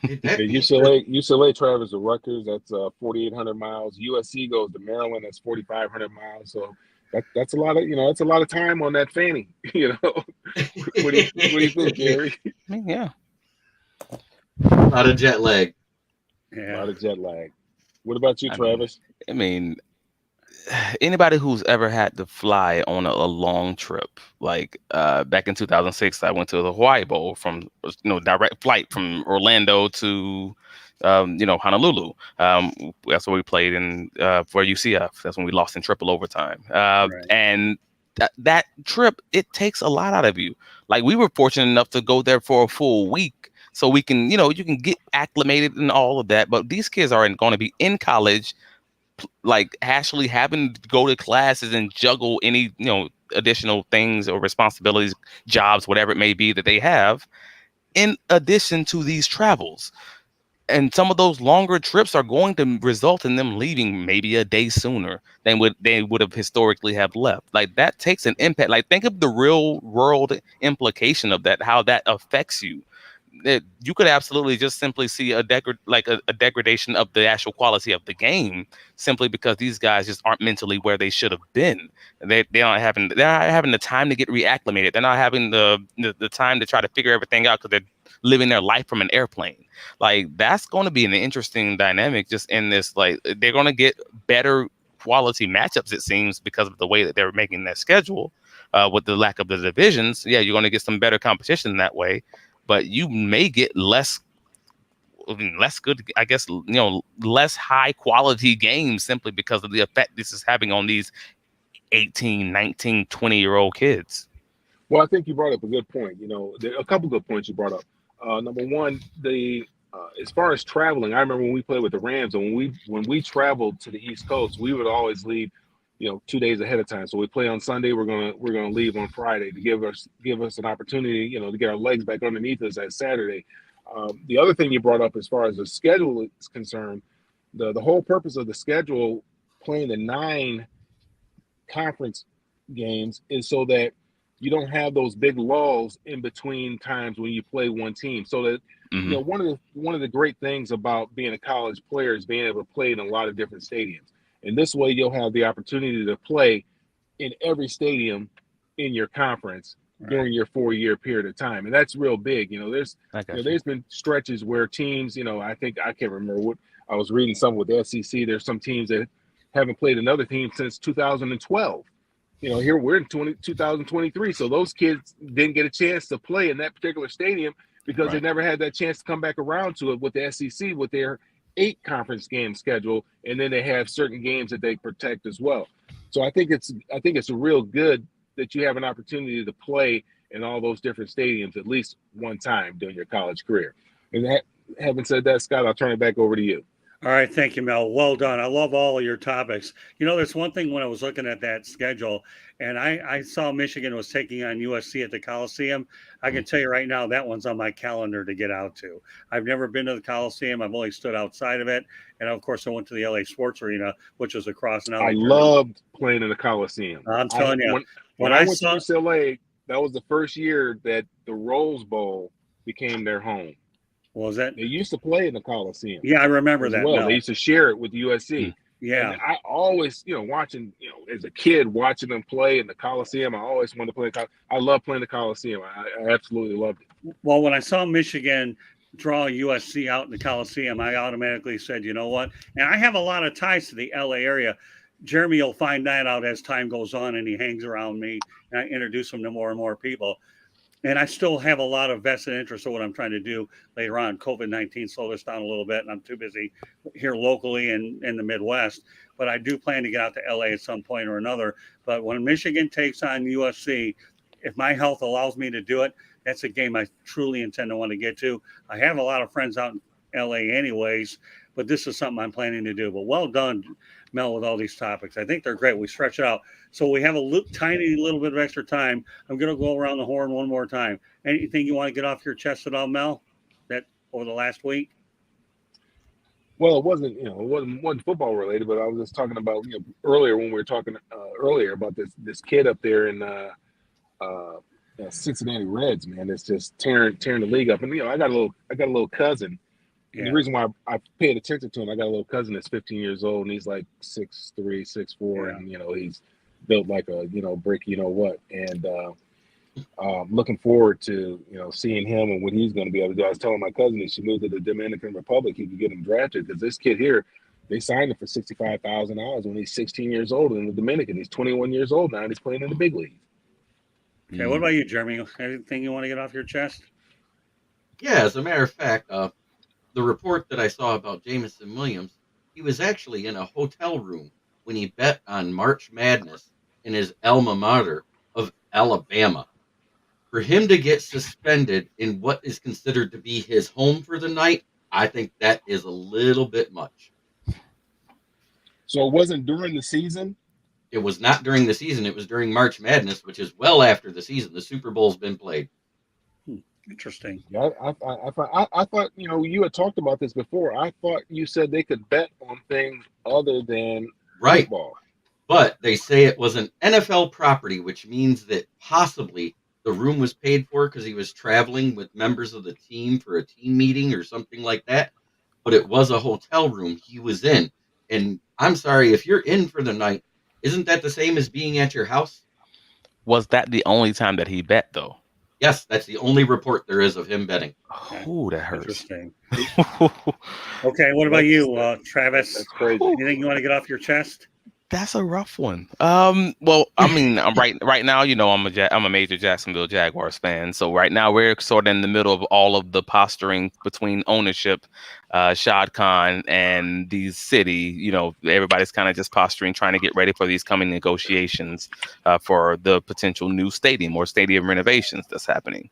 UCLA travels to Rutgers. That's 4,800 miles. USC goes to Maryland. That's 4,500 miles. So that's a lot of that's a lot of time on that fanny. What do you think, Gary? Yeah. A lot of jet lag. Yeah. A lot of jet lag. What about you, Travis? I mean, anybody who's ever had to fly on a long trip, like back in 2006, I went to the Hawaii Bowl from direct flight from Orlando to Honolulu. That's where we played in for UCF. That's when we lost in triple overtime. Right. And that trip, it takes a lot out of you. Like, we were fortunate enough to go there for a full week, so we can you can get acclimated and all of that. But these kids are going to be in college, like actually having to go to classes and juggle any additional things or responsibilities, jobs, whatever it may be that they have, in addition to these travels. And some of those longer trips are going to result in them leaving maybe a day sooner than they would have historically have left. Like, that takes an impact. Like, think of the real world implication of that, how that affects you. You could absolutely just simply see a degradation of the actual quality of the game, simply because these guys just aren't mentally where they should have been. They're not having the time to get reacclimated. They're not having the time to try to figure everything out because they're living their life from an airplane. Like, that's going to be an interesting dynamic just in this. Like, they're going to get better quality matchups, it seems, because of the way that they're making their schedule, with the lack of the divisions. Yeah, you're going to get some better competition that way. But you may get less good, I guess, less high quality games simply because of the effect this is having on these 18, 19, 20-year-old kids. Well, I think you brought up a good point. There are a couple good points you brought up. Number one, as far as traveling, I remember when we played with the Rams, and when we traveled to the East Coast, we would always leave 2 days ahead of time. So we play on Sunday. We're gonna leave on Friday to give us an opportunity, to get our legs back underneath us at Saturday. The other thing you brought up as far as the schedule is concerned, the whole purpose of the schedule, playing the 9 conference games is so that you don't have those big lulls in between times when you play one team. So that Mm-hmm. one of the great things about being a college player is being able to play in a lot of different stadiums. And this way you'll have the opportunity to play in every stadium in your conference during your 4-year period of time. And that's real big. There's been stretches where teams, I can't remember what I was reading some with the SEC. There's some teams that haven't played another team since 2012. Here we're in 2023. So those kids didn't get a chance to play in that particular stadium because they never had that chance to come back around to it with the SEC with their 8 conference game schedule. And then they have certain games that they protect as well. So I think it's real good that you have an opportunity to play in all those different stadiums at least one time during your college career. And having said that, Scott, I'll turn it back over to you. All right, thank you, Mel. Well done. I love all of your topics. There's one thing when I was looking at that schedule, and I saw Michigan was taking on USC at the Coliseum. I can tell you right now that one's on my calendar to get out to. I've never been to the Coliseum. I've only stood outside of it, and of course, I went to the LA Sports Arena, which was across now. I loved playing in the Coliseum. I'm telling you, when I went to UCLA, that was the first year that the Rose Bowl became their home. Was that? They used to play in the Coliseum. Yeah, I remember that. Well, they used to share it with USC. Yeah. And I always, watching, as a kid, watching them play in the Coliseum, I always wanted to play. I love playing the Coliseum. I absolutely loved it. Well, when I saw Michigan draw USC out in the Coliseum, I automatically said, you know what? And I have a lot of ties to the LA area. Jeremy will find that out as time goes on and he hangs around me and I introduce him to more and more people. And I still have a lot of vested interest in what I'm trying to do later on. COVID-19 slowed us down a little bit, and I'm too busy here locally and in the Midwest. But I do plan to get out to LA at some point or another. But when Michigan takes on USC, if my health allows me to do it, that's a game I truly intend to want to get to. I have a lot of friends out in LA anyways, but this is something I'm planning to do. But well done, Mel, with all these topics. I think they're great. We stretch it out. So we have a tiny little bit of extra time. I'm going to go around the horn one more time. Anything you want to get off your chest at all, Mel, that over the last week? Well, it wasn't football related, but I was just talking about, earlier when we were talking earlier about this kid up there in Cincinnati Reds, man. It's just tearing the league up. And I got a little cousin. Yeah. And the reason why I paid attention to him, I got a little cousin that's 15 years old, and he's like 6'3", 6'4", and he's built like a brick, what. And looking forward to seeing him and what he's going to be able to do. I was telling my cousin he should move to the Dominican Republic. He could get him drafted because this kid here, they signed him for $65,000 when he's 16 years old in the Dominican. He's 21 years old now, and he's playing in the big league. Okay, what about you, Jeremy? Anything you want to get off your chest? Yeah, as a matter of fact, the report that I saw about Jameson Williams, he was actually in a hotel room when he bet on March Madness in his alma mater of Alabama. For him to get suspended in what is considered to be his home for the night, I think that is a little bit much. So it wasn't during the season? It was not during the season. It was during March Madness, which is well after the season. The Super Bowl's been played. Interesting. Yeah, I thought you had talked about this before. I thought you said they could bet on things other than football. But they say it was an NFL property, which means that possibly the room was paid for because he was traveling with members of the team for a team meeting or something like that. But it was a hotel room he was in. And I'm sorry, if you're in for the night, isn't that the same as being at your house? Was that the only time that he bet, though? Yes, that's the only report there is of him betting. Oh, that hurts. Interesting. Okay, what about you, Travis? That's crazy. Anything you want to get off your chest? That's a rough one. Well, I mean, right now, I'm a major Jacksonville Jaguars fan. So right now we're sort of in the middle of all of the posturing between ownership, Shad Khan, and the city. Everybody's kind of just posturing, trying to get ready for these coming negotiations for the potential new stadium or stadium renovations that's happening.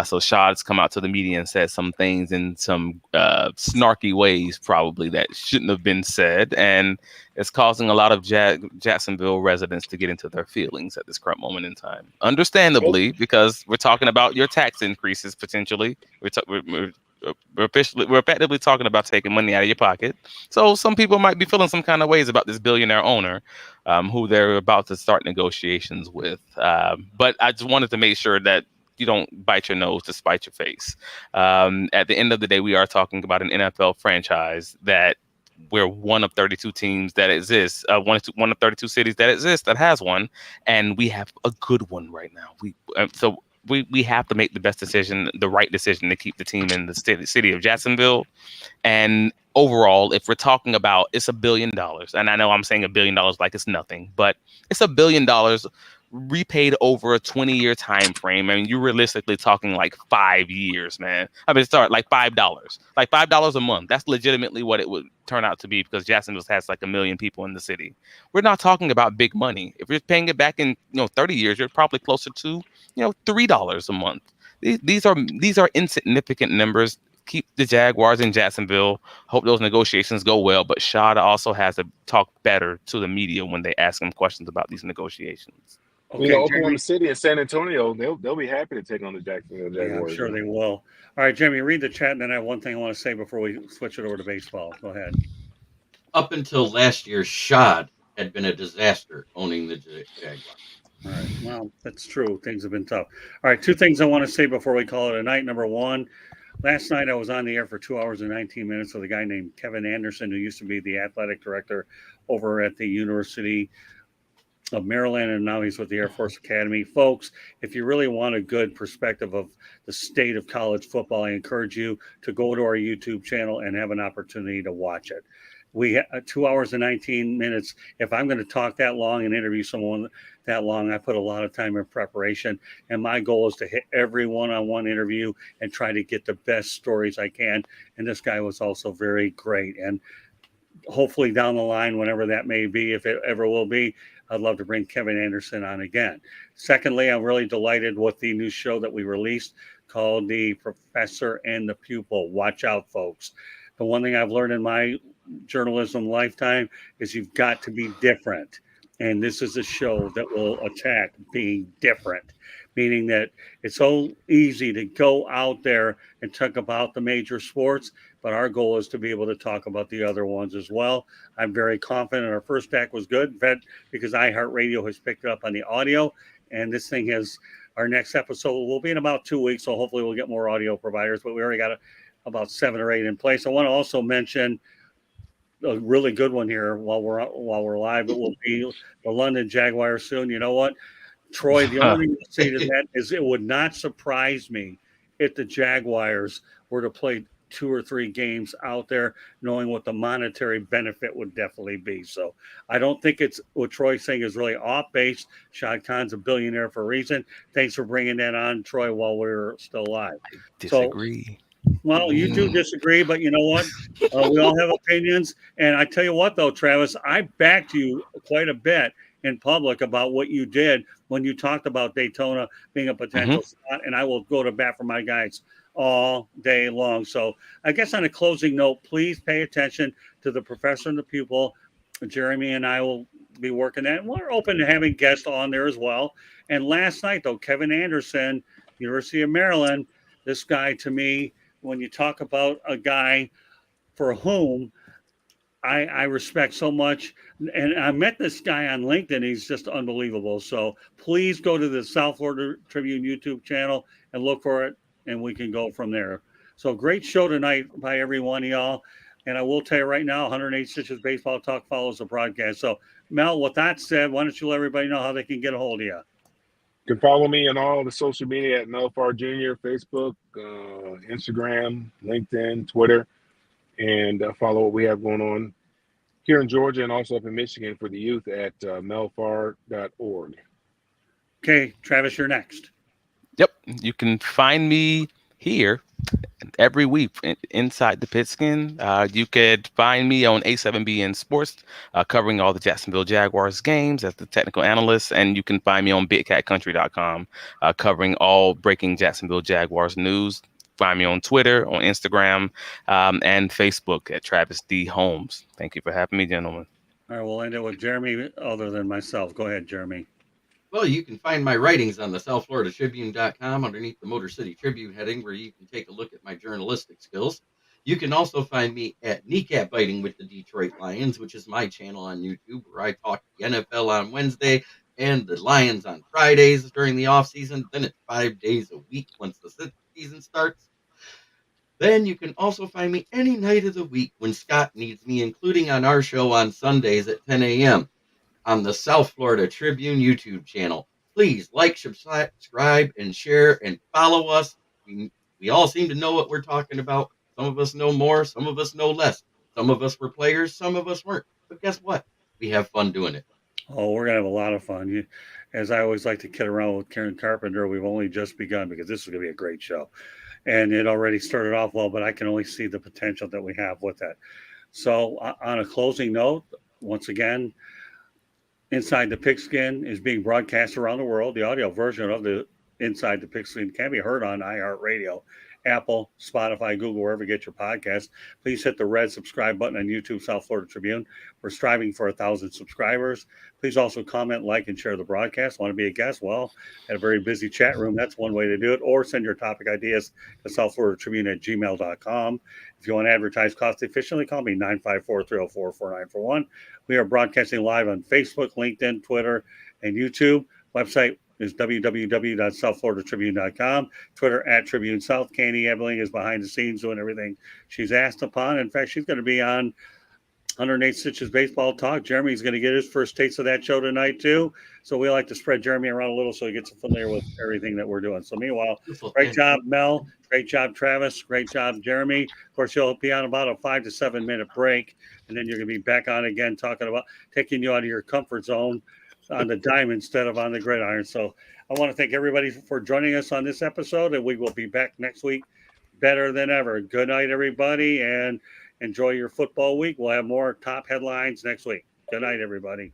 So Shad's come out to the media and said some things in some snarky ways, probably that shouldn't have been said, and it's causing a lot of Jacksonville residents to get into their feelings at this current moment in time. Understandably, because we're talking about your tax increases potentially. We're we're effectively talking about taking money out of your pocket. So some people might be feeling some kind of ways about this billionaire owner, who they're about to start negotiations with. But I just wanted to make sure that you don't bite your nose to spite your face. At the end of the day, we are talking about an NFL franchise that we're one of 32 teams that exists, one of 32 cities that exists that has one, and we have a good one right now. We have to make the best decision, the right decision to keep the team in the city of Jacksonville. And overall, if we're talking about it's $1 billion, and I know I'm saying $1 billion like it's nothing, but it's $1 billion repaid over a 20-year time frame. I mean, you're realistically talking like 5 years, man. I mean, start like $5 a month. That's legitimately what it would turn out to be, because Jacksonville has like 1 million people in the city. We're not talking about big money. If you're paying it back in 30 years, you're probably closer to $3 a month. These are insignificant numbers. Keep the Jaguars in Jacksonville. Hope those negotiations go well. But Shad also has to talk better to the media when they ask him questions about these negotiations. You Okay, know, Jeremy. Oklahoma City and San Antonio, they'll be happy to take on the Jacksonville Yeah, I'm Jaguars. sure they will. All right, Jeremy, read the chat, and then I have one thing I want to say before we switch it over to baseball. Go ahead. Up until last year, Shad had been a disaster owning the Jaguars. All right. Well, that's true. Things have been tough. All right, two things I want to say before we call it a night. Number one, last night I was on the air for 2 hours and 19 minutes with a guy named Kevin Anderson, who used to be the athletic director over at the University of Maryland, and now he's with the Air Force Academy. Folks, if you really want a good perspective of the state of college football, I encourage you to go to our YouTube channel and have an opportunity to watch it. We 2 hours and 19 minutes. If I'm going to talk that long and interview someone that long, I put a lot of time in preparation, and my goal is to hit every one-on-one interview and try to get the best stories I can. And this guy was also very great. And hopefully down the line, whenever that may be, if it ever will be, I'd love to bring Kevin Anderson on again. Secondly, I'm really delighted with the new show that we released called The Professor and the Pupil. Watch out, folks. The one thing I've learned in my journalism lifetime is you've got to be different. And this is a show that will attack being different, meaning that it's so easy to go out there and talk about the major sports, but our goal is to be able to talk about the other ones as well. I'm very confident our first deck was good, because iHeartRadio has picked it up on the audio, and this thing has, our next episode will be in about 2 weeks, so hopefully we'll get more audio providers, but we already got about 7 or 8 in place. I want to also mention a really good one here while we're live. It will be the London Jaguars soon. You know what, Troy? The only thing to say to that is it would not surprise me if the Jaguars were to play 2 or 3 games out there, knowing what the monetary benefit would definitely be. So I don't think it's what Troy's saying is really off base. Shad Khan's a billionaire for a reason. Thanks for bringing that on, Troy, while we're still live. Disagree. Well, you do disagree, but you know what? We all have opinions. And I tell you what, though, Travis, I backed you quite a bit in public about what you did when you talked about Daytona being a potential spot. And I will go to bat for my guys all day long. So I guess on a closing note, please pay attention to the professor and the pupil. Jeremy and I will be working that. And we're open to having guests on there as well. And last night, though, Kevin Anderson, University of Maryland, this guy to me, when you talk about a guy for whom I respect so much, and I met this guy on LinkedIn. He's just unbelievable. So please go to the South Florida Tribune YouTube channel and look for it, and we can go from there. So great show tonight by every one of y'all. And I will tell you right now, 108 Stitches Baseball Talk follows the broadcast. So, Mel, with that said, why don't you let everybody know how they can get a hold of you? You can follow me on all the social media at Melfar Jr., Facebook, Instagram, LinkedIn, Twitter, and follow what we have going on here in Georgia and also up in Michigan for the youth at melfar.org. Okay, Travis, you're next. Yep. You can find me here every week inside the Pigskin. You could find me on A7BN Sports, covering all the Jacksonville Jaguars games as the technical analyst. And you can find me on BigCatCountry.com, covering all breaking Jacksonville Jaguars news. Find me on Twitter, on Instagram, and Facebook at Travis D. Holmes. Thank you for having me, gentlemen. All right, we'll end it with Jeremy, other than myself. Go ahead, Jeremy. Well, you can find my writings on the SouthFloridaTribune.com underneath the Motor City Tribune heading, where you can take a look at my journalistic skills. You can also find me at Kneecap Biting with the Detroit Lions, which is my channel on YouTube, where I talk the NFL on Wednesday and the Lions on Fridays during the off season. Then it's 5 days a week once the season starts. Then you can also find me any night of the week when Scott needs me, including on our show on Sundays at 10 a.m. on the South Florida Tribune YouTube channel. Please like, subscribe, and share, and follow us. We all seem to know what we're talking about. Some of us know more, some of us know less. Some of us were players, some of us weren't. But guess what? We have fun doing it. Oh, we're gonna have a lot of fun. As I always like to kid around with Karen Carpenter, we've only just begun because this is gonna be a great show, and it already started off well. But I can only see the potential that we have with that. So, on a closing note, once again, Inside the Pigskin is being broadcast around the world. The audio version of the Inside the Pigskin can be heard on iHeartRadio, Apple, Spotify, Google, wherever you get your podcasts. Please hit the red subscribe button on YouTube, South Florida Tribune. We're striving for 1,000 subscribers. Please also comment, like, and share the broadcast. Want to be a guest? Well, at a very busy chat room, that's one way to do it. Or send your topic ideas to southfloridatribune@gmail.com. If you want to advertise cost efficiently, call me 954-304-4941. We are broadcasting live on Facebook, LinkedIn, Twitter, and YouTube. Website is www.southfloridatribune.com. Twitter @Tribune South. Candy Ebeling is behind the scenes doing everything she's asked upon. In fact, she's going to be on 108 Stitches Baseball Talk. Jeremy's going to get his first taste of that show tonight, too. So we like to spread Jeremy around a little so he gets familiar with everything that we're doing. So meanwhile, great job, Mel. Great job, Travis. Great job, Jeremy. Of course, you'll be on about a 5 to 7 minute break, and then you're going to be back on again talking about taking you out of your comfort zone on the dime instead of on the gridiron. So I want to thank everybody for joining us on this episode, and we will be back next week better than ever. Good night, everybody, and enjoy your football week. We'll have more top headlines next week. Good night, everybody.